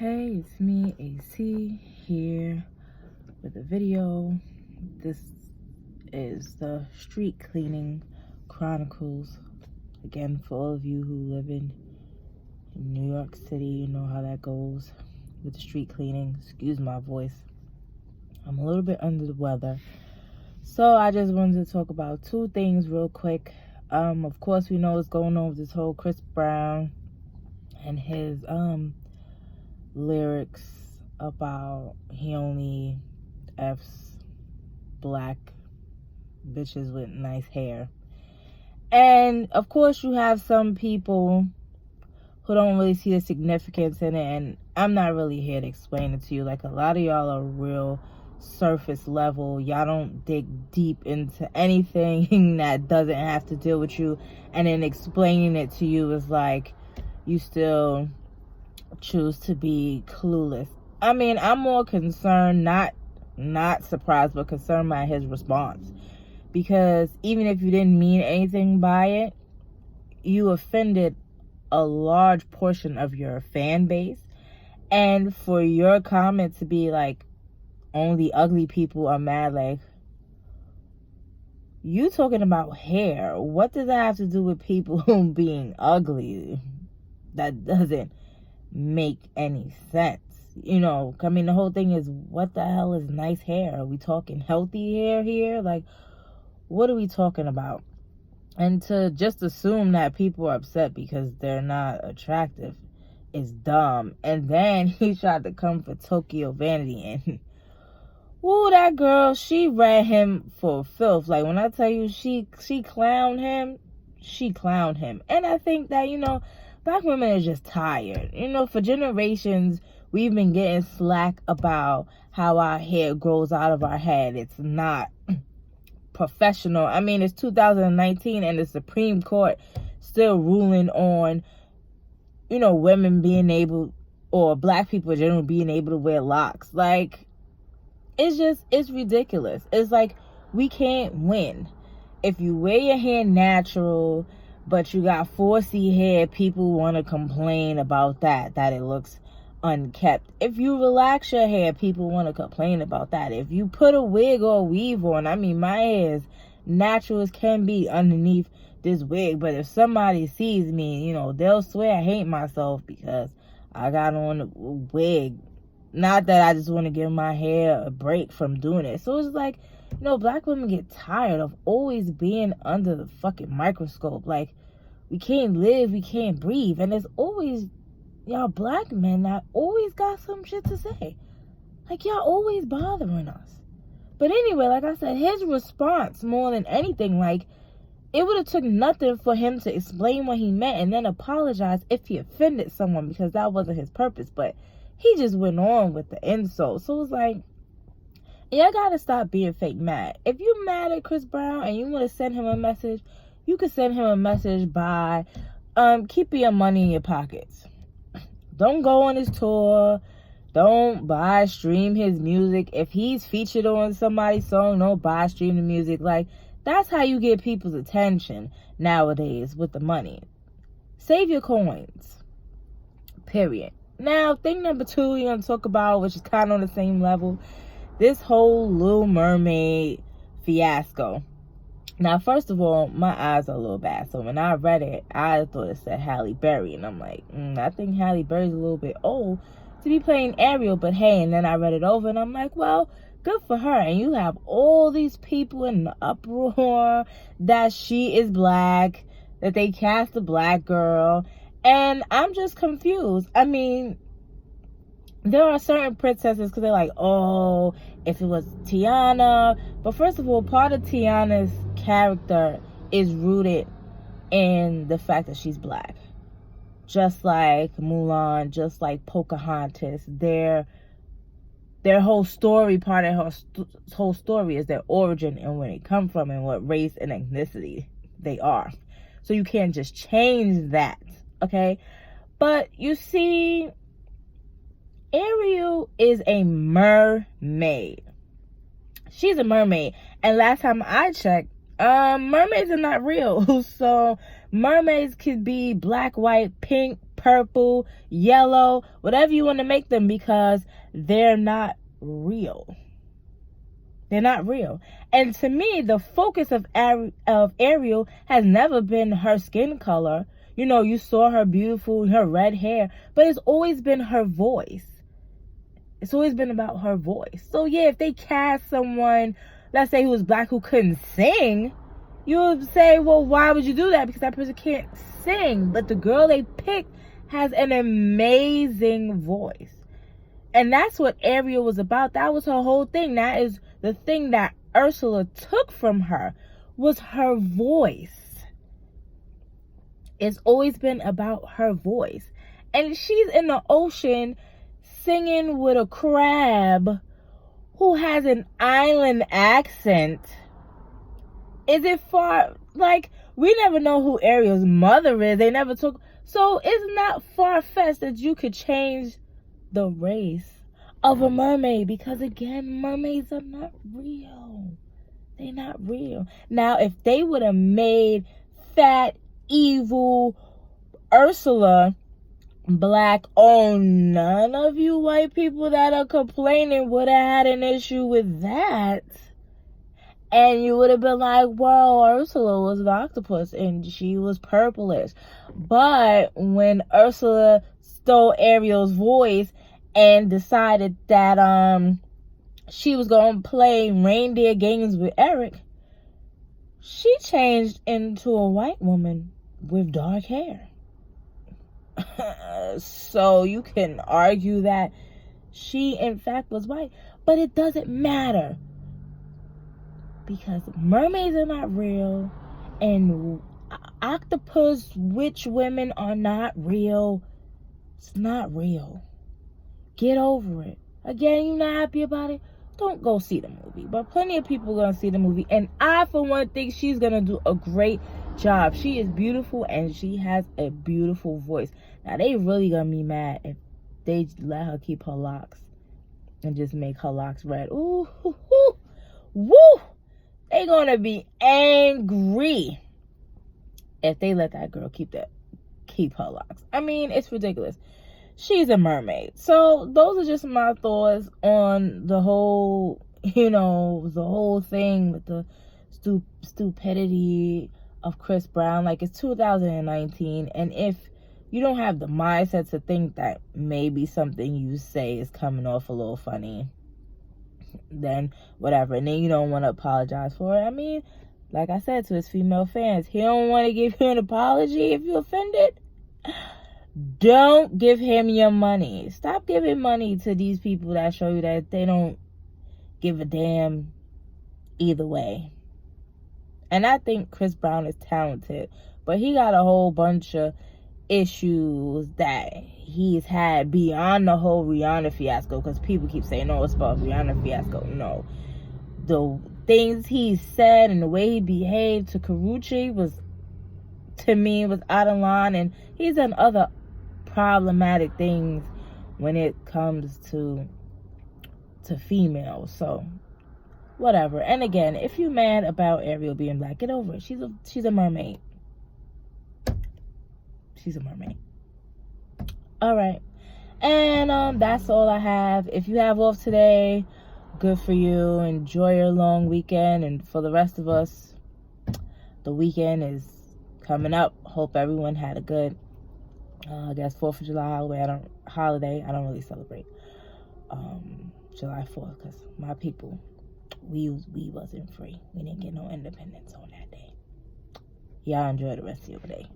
Hey, it's me, AC, here with a video. This is the Street Cleaning Chronicles. Again, for all of you who live in New York City, you know how that goes with the street cleaning. Excuse my voice. I'm a little bit under the weather. So I just wanted to talk about two things real quick. Of course, we know what's going on with this whole Chris Brown and his lyrics about he only F's black bitches with nice hair. And of course you have some people who don't really see the significance in it, and I'm not really here to explain it to you. Like, a lot of y'all are real surface level. Y'all don't dig deep into anything that doesn't have to deal with you, and then explaining it to you is like you still choose to be clueless. I mean, I'm more concerned, not surprised, but concerned by his response. Because even if you didn't mean anything by it, you offended a large portion of your fan base. And for your comment to be like, only ugly people are mad, like, you talking about hair. What does that have to do with people being ugly? That doesn't make any sense. You know, I mean, the whole thing is, what the hell is nice hair? Are we talking healthy hair here? Like, what are we talking about? And to just assume that people are upset because they're not attractive is dumb. And then he tried to come for Tokyo Vanity, and woo, that girl, she read him for filth. Like, when I tell you she clowned him. And I think that, you know, black women are just tired. You know, for generations, we've been getting slack about how our hair grows out of our head. It's not professional. I mean, it's 2019 and the Supreme Court still ruling on, you know, women being able, or black people in general, being able to wear locks. Like, it's ridiculous. It's like, we can't win. If you wear your hair natural, but you got 4C hair, people want to complain about that it looks unkept. If you relax your hair, people want to complain about that. If you put a wig or a weave on, I mean, my hair is natural as can be underneath this wig, but if somebody sees me, you know, they'll swear I hate myself because I got on a wig. Not that I just want to give my hair a break from doing it. So it's like, you know, black women get tired of always being under the fucking microscope. Like, we can't live, we can't breathe. And there's always y'all black men that always got some shit to say. Like, y'all always bothering us. But anyway, like I said, his response, more than anything, like, it would have took nothing for him to explain what he meant and then apologize if he offended someone, because that wasn't his purpose. But he just went on with the insult. So it was like, y'all gotta stop being fake mad. If you're mad at Chris Brown and you want to send him a message, you can send him a message by keeping your money in your pockets. Don't go on his tour. Don't stream his music. If he's featured on somebody's song, don't stream the music. Like, that's how you get people's attention nowadays, with the money. Save your coins. Period. Now, thing number 2 we're going to talk about, which is kind of on the same level, this whole Little Mermaid fiasco. Now, first of all, my eyes are a little bad. So when I read it, I thought it said Halle Berry. And I'm like, I think Halle Berry's a little bit old to be playing Ariel. But hey, and then I read it over and I'm like, well, good for her. And you have all these people in the uproar that she is black, that they cast a black girl. And I'm just confused. I mean, there are certain princesses, because they're like, oh, if it was Tiana. But first of all, part of Tiana's character is rooted in the fact that she's black. Just like Mulan, just like Pocahontas. Their whole story, part of her whole story is their origin and where they come from and what race and ethnicity they are. So you can't just change that, okay? But you see, Ariel is a mermaid. She's a mermaid. And last time I checked, mermaids are not real. So mermaids could be black, white, pink, purple, yellow, whatever you want to make them, because they're not real. They're not real. And to me, the focus of Ariel has never been her skin color. You know, you saw her beautiful, her red hair, but it's always been her voice. It's always been about her voice. So yeah, if they cast someone, let's say, who was black, who couldn't sing, you would say, well, why would you do that? Because that person can't sing. But the girl they picked has an amazing voice. And that's what Ariel was about. That was her whole thing. That is the thing that Ursula took from her, was her voice. It's always been about her voice. And she's in the ocean singing with a crab who has an island accent. Is it far? Like, we never know who Ariel's mother is. They never took. So it's not far-fetched that you could change the race of a mermaid, because again, mermaids are not real. They're not real. Now, if they would have made fat, evil Ursula black, oh, none of you white people that are complaining would have had an issue with that. And you would have been like, well, Ursula was an octopus and she was purplish. But when Ursula stole Ariel's voice and decided that she was going to play reindeer games with Eric, she changed into a white woman with dark hair. So you can argue that she in fact was white, but it doesn't matter, because mermaids are not real and octopus witch women are not real. It's not real. Get over it. Again, you're not happy about it, don't go see the movie. But plenty of people are going to see the movie. And I, for one, think she's going to do a great job. She is beautiful and she has a beautiful voice. Now, they really going to be mad if they let her keep her locks and just make her locks red. Ooh, hoo, hoo, woo! They going to be angry if they let that girl keep her locks. I mean, it's ridiculous. She's a mermaid. So those are just my thoughts on the whole, the whole thing with the stupidity of Chris Brown. Like, it's 2019, and if you don't have the mindset to think that maybe something you say is coming off a little funny, then whatever. And then you don't want to apologize for it. I mean, like I said to his female fans, he don't want to give you an apology if you're offended. Don't give him your money. Stop giving money to these people that show you that they don't give a damn either way. And I think Chris Brown is talented, but he got a whole bunch of issues that he's had beyond the whole Rihanna fiasco, because people keep saying, oh, it's about Rihanna fiasco. No. The things he said and the way he behaved to Karrueche was out of line, and he's done other problematic things when it comes to females. So whatever. And again, if you're mad about Ariel being black, get over it. She's a mermaid. She's a mermaid. All right. And that's all I have. If you have off today, good for you. Enjoy your long weekend. And for the rest of us, the weekend is coming up. Hope everyone had a good, I guess, 4th of July holiday. I don't really celebrate July 4th, because my people, we wasn't free. We didn't get no independence on that day. Y'all enjoy the rest of your day.